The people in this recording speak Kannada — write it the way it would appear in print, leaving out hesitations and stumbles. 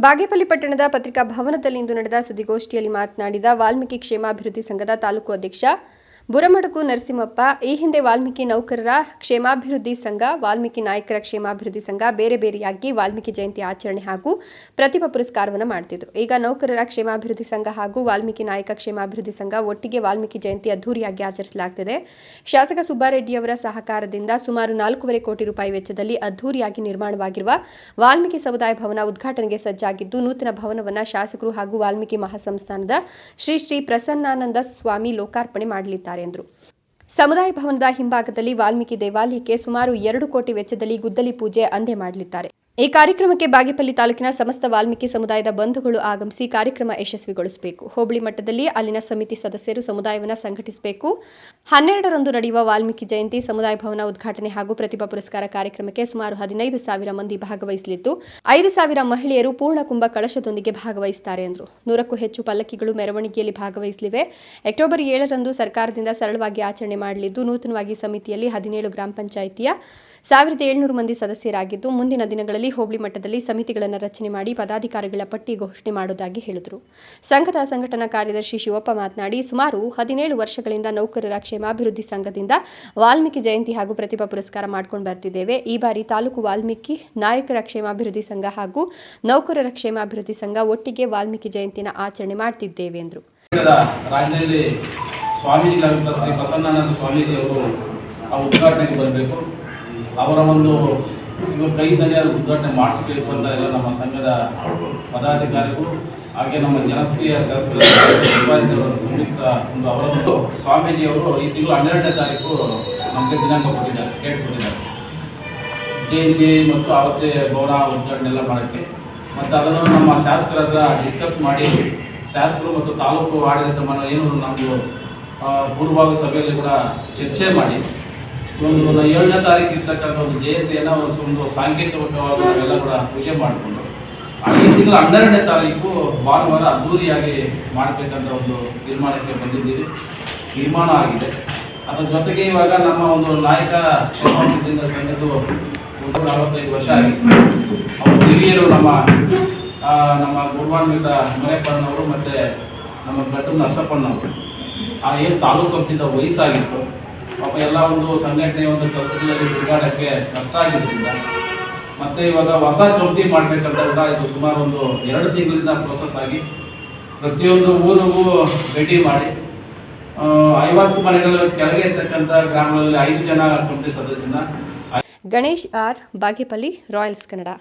ಬಾಗೇಪಲ್ಲಿ ಪಟ್ಟಣದ ಪತ್ರಿಕಾ ಭವನದಲ್ಲಿಂದು ನಡೆದ ಸುದ್ದಿಗೋಷ್ಠಿಯಲ್ಲಿ ಮಾತನಾಡಿದ ವಾಲ್ಮೀಕಿ ಕ್ಷೇಮಾಭಿವೃದ್ಧಿ ಸಂಘದ ತಾಲೂಕು ಅಧ್ಯಕ್ಷ ಬುರಮಡುಕು ನರಸಿಂಹಪ್ಪ, ಈ ಹಿಂದೆ ವಾಲ್ಮೀಕಿ ನೌಕರರ ಕ್ಷೇಮಾಭಿವೃದ್ಧಿ ಸಂಘ, ವಾಲ್ಮೀಕಿ ನಾಯಕರ ಕ್ಷೇಮಾಭಿವೃದ್ಧಿ ಸಂಘ ಬೇರೆ ಬೇರೆಯಾಗಿ ವಾಲ್ಮೀಕಿ ಜಯಂತಿ ಆಚರಣೆ ಹಾಗೂ ಪ್ರತಿಭಾ ಪುರಸ್ಕಾರವನ್ನು ಮಾಡುತ್ತಿದ್ದರು. ಈಗ ನೌಕರರ ಕ್ಷೇಮಾಭಿವೃದ್ಧಿ ಸಂಘ ಹಾಗೂ ವಾಲ್ಮೀಕಿ ನಾಯಕ ಕ್ಷೇಮಾಭಿವೃದ್ಧಿ ಸಂಘ ಒಟ್ಟಿಗೆ ವಾಲ್ಮೀಕಿ ಜಯಂತಿ ಅದ್ದೂರಿಯಾಗಿ ಆಚರಿಸಲಾಗುತ್ತಿದೆ. ಶಾಸಕ ಸುಬ್ಬಾರೆಡ್ಡಿಯವರ ಸಹಕಾರದಿಂದ ಸುಮಾರು 4.5 ಕೋಟಿ ರೂಪಾಯಿ ವೆಚ್ಚದಲ್ಲಿ ಅದ್ದೂರಿಯಾಗಿ ನಿರ್ಮಾಣವಾಗಿರುವ ವಾಲ್ಮೀಕಿ ಸಮುದಾಯ ಭವನ ಉದ್ಘಾಟನೆಗೆ ಸಜ್ಜಾಗಿದ್ದು, ನೂತನ ಭವನವನ್ನು ಶಾಸಕರು ಹಾಗೂ ವಾಲ್ಮೀಕಿ ಮಹಾಸಂಸ್ಥಾನದ ಶ್ರೀ ಶ್ರೀ ಪ್ರಸನ್ನಾನಂದ ಸ್ವಾಮಿ ಲೋಕಾರ್ಪಣೆ ಮಾಡಲಿದ್ದಾರೆ ಎಂದರು. ಸಮುದಾಯ ಭವನದ ಹಿಂಭಾಗದಲ್ಲಿ ವಾಲ್ಮೀಕಿ ದೇವಾಲಯಕ್ಕೆ ಸುಮಾರು 2 ಕೋಟಿ ವೆಚ್ಚದಲ್ಲಿ ಗುದ್ದಲಿ ಪೂಜೆ ಅಂದೇ ಮಾಡಲಿದ್ದಾರೆ. ಈ ಕಾರ್ಯಕ್ರಮಕ್ಕೆ ಬಾಗೇಪಲ್ಲಿ ತಾಲೂಕಿನ ಸಮಸ್ತ ವಾಲ್ಮೀಕಿ ಸಮುದಾಯದ ಬಂಧುಗಳು ಆಗಮಿಸಿ ಕಾರ್ಯಕ್ರಮ ಯಶಸ್ವಿಗೊಳಿಸಬೇಕು. ಹೋಬಳಿ ಮಟ್ಟದಲ್ಲಿ ಅಲ್ಲಿನ ಸಮಿತಿ ಸದಸ್ಯರು ಸಮುದಾಯವನ್ನು ಸಂಘಟಿಸಬೇಕು. 12ರಂದು ನಡೆಯುವ ವಾಲ್ಮೀಕಿ ಜಯಂತಿ ಸಮುದಾಯ ಭವನ ಉದ್ಘಾಟನೆ ಹಾಗೂ ಪ್ರತಿಭಾ ಪುರಸ್ಕಾರ ಕಾರ್ಯಕ್ರಮಕ್ಕೆ ಸುಮಾರು 15,000 ಮಂದಿ ಭಾಗವಹಿಸಲಿದ್ದು, 5,000 ಮಹಿಳೆಯರು ಪೂರ್ಣ ಕುಂಭ ಕಳಶದೊಂದಿಗೆ ಭಾಗವಹಿಸುತ್ತಾರೆ ಎಂದರು. 100ಕ್ಕೂ ಹೆಚ್ಚು ಪಲ್ಲಕ್ಕಿಗಳು ಮೆರವಣಿಗೆಯಲ್ಲಿ ಭಾಗವಹಿಸಲಿವೆ. ಅಕ್ಟೋಬರ್ 7ರಂದು ಸರ್ಕಾರದಿಂದ ಸರಳವಾಗಿ ಆಚರಣೆ ಮಾಡಲಿದ್ದು, ನೂತನವಾಗಿ ಸಮಿತಿಯಲ್ಲಿ 17 ಗ್ರಾಮ ಪಂಚಾಯಿತಿಯ 1,700 ಮಂದಿ ಸದಸ್ಯರಾಗಿದ್ದು, ಮುಂದಿನ ದಿನಗಳಲ್ಲಿ ಹೋಬಳಿ ಮಟ್ಟದಲ್ಲಿ ಸಮಿತಿಗಳನ್ನು ರಚನೆ ಮಾಡಿ ಪದಾಧಿಕಾರಿಗಳ ಪಟ್ಟಿ ಘೋಷಣೆ ಮಾಡುವುದಾಗಿ ಹೇಳಿದರು. ಸಂಘದ ಸಂಘಟನಾ ಕಾರ್ಯದರ್ಶಿ ಶಿವಪ್ಪ ಮಾತನಾಡಿ, ಸುಮಾರು 17 ವರ್ಷಗಳಿಂದ ನೌಕರರ ಕ್ಷೇಮಾಭಿವೃದ್ಧಿ ಸಂಘದಿಂದ ವಾಲ್ಮೀಕಿ ಜಯಂತಿ ಹಾಗೂ ಪ್ರತಿಭಾ ಪುರಸ್ಕಾರ ಮಾಡ್ಕೊಂಡು ಬರ್ತಿದ್ದೇವೆ. ಈ ಬಾರಿ ತಾಲೂಕು ವಾಲ್ಮೀಕಿ ನಾಯಕರ ಕ್ಷೇಮಾಭಿವೃದ್ಧಿ ಸಂಘ ಹಾಗೂ ನೌಕರರ ಕ್ಷೇಮಾಭಿವೃದ್ಧಿ ಸಂಘ ಒಟ್ಟಿಗೆ ವಾಲ್ಮೀಕಿ ಜಯಂತಿನ ಆಚರಣೆ ಮಾಡ್ತಿದ್ದೇವೆ ಎಂದರು. ರಾಜ್ಯದಲ್ಲಿ ಸ್ವಾಮೀಜಿಗಳಾದಂಥ ಶ್ರೀ ಪ್ರಸನ್ನಾನಂದ ಸ್ವಾಮೀಜಿ ಅವರು ಆ ಉದ್ಘಾಟನೆಗೆ ಬರಬೇಕು. ಅವರ ಒಂದು ಕೈದಲ್ಲಿ ಅದು ಉದ್ಘಾಟನೆ ಮಾಡಿಸಬೇಕು ಅಂತ ಎಲ್ಲ ನಮ್ಮ ಸಂಘದ ಪದಾಧಿಕಾರಿಗಳು ಹಾಗೆ ನಮ್ಮ ಜನಪ್ರಿಯ ಶಾಸಕರ ಸಂಯುಕ್ತ ಒಂದು ಅವರೊಂದು ಸ್ವಾಮೀಜಿಯವರು ಈ ತಿಂಗಳು 12ನೇ ತಾರೀಕು ನಮಗೆ ದಿನಾಂಕ ಕೊಟ್ಟಿದ್ದಾರೆ, ಡೇಟ್ ಕೊಟ್ಟಿದ್ದಾರೆ ಜಯಂತಿ ಮತ್ತು ಆವತ್ತೇ ಭವನ ಉದ್ಘಾಟನೆ ಎಲ್ಲ ಮಾಡೋಕ್ಕೆ. ಮತ್ತು ಅದನ್ನು ನಮ್ಮ ಶಾಸಕರ ಹತ್ರ ಡಿಸ್ಕಸ್ ಮಾಡಿ ಶಾಸಕರು ಮತ್ತು ತಾಲೂಕು ಆಡಳಿತ ಏನು ನಮ್ಮದು ಪೂರ್ವಭಾವಿ ಸಭೆಯಲ್ಲಿ ಕೂಡ ಚರ್ಚೆ ಮಾಡಿ ಒಂದು 7ನೇ ತಾರೀಕು ಇರ್ತಕ್ಕಂಥ ಒಂದು ಜಯಂತಿಯನ್ನು ಒಂದು ಸಾಂಕೇತಿಕವಾಗಿ ನಾವೆಲ್ಲ ಕೂಡ ಪೂಜೆ ಮಾಡಿಕೊಂಡು ಈ ತಿಂಗಳ 12ನೇ ತಾರೀಕು ಭಾನುವಾರ ಅದ್ದೂರಿಯಾಗಿ ಮಾಡಬೇಕಂತ ಒಂದು ತೀರ್ಮಾನಕ್ಕೆ ಬಂದಿದ್ದೀವಿ. ತೀರ್ಮಾನ ಆಗಿದೆ. ಅದರ ಜೊತೆಗೆ ಇವಾಗ ನಮ್ಮ ಒಂದು ನಾಯಕ ಕ್ಷೇಮಾಭಿವೃದ್ಧಿ ಸಂಘದ್ದು 45 ವರ್ಷ ಆಗಿತ್ತು. ಅವರು ಹಿರಿಯರು ನಮ್ಮ ಗೌರವಾನ್ವಿತ ಮರೆಪ್ಪಣ್ಣವರು ಮತ್ತು ನಮ್ಮ ಗಟ್ಟು ನರಸಪ್ಪಣ್ಣವರು ಏನು ತಾಲೂಕು ಕಮಿಟಿಯಿಂದ ವಯಸ್ಸಾಗಿತ್ತು. ಪಾಪ ಎಲ್ಲ ಒಂದು ಸಂಘಟನೆ ಒಂದು ಕೆಲಸಗಳಲ್ಲಿ ತಿರುಗಾಡೋಕ್ಕೆ ಕಷ್ಟ ಆಗಿದ್ದರಿಂದ ಮತ್ತು ಇವಾಗ ಹೊಸ ಕಮಿಟಿ ಮಾಡಬೇಕಂತ ಕೂಡ ಇದು ಸುಮಾರು ಒಂದು 2 ತಿಂಗಳಿಂದ ಪ್ರೋಸೆಸ್ ಆಗಿ ಪ್ರತಿಯೊಂದು ಊರಿಗೂ ಭೇಟಿ ಮಾಡಿ 50 ಮನೆಗಳ ಕೆಳಗೆ ಇರ್ತಕ್ಕಂಥ ಗ್ರಾಮಗಳಲ್ಲಿ 5 ಜನ ಕಮಿಟಿ ಸದಸ್ಯನ. Ganesh R, Bagepalli, Royals Kannada.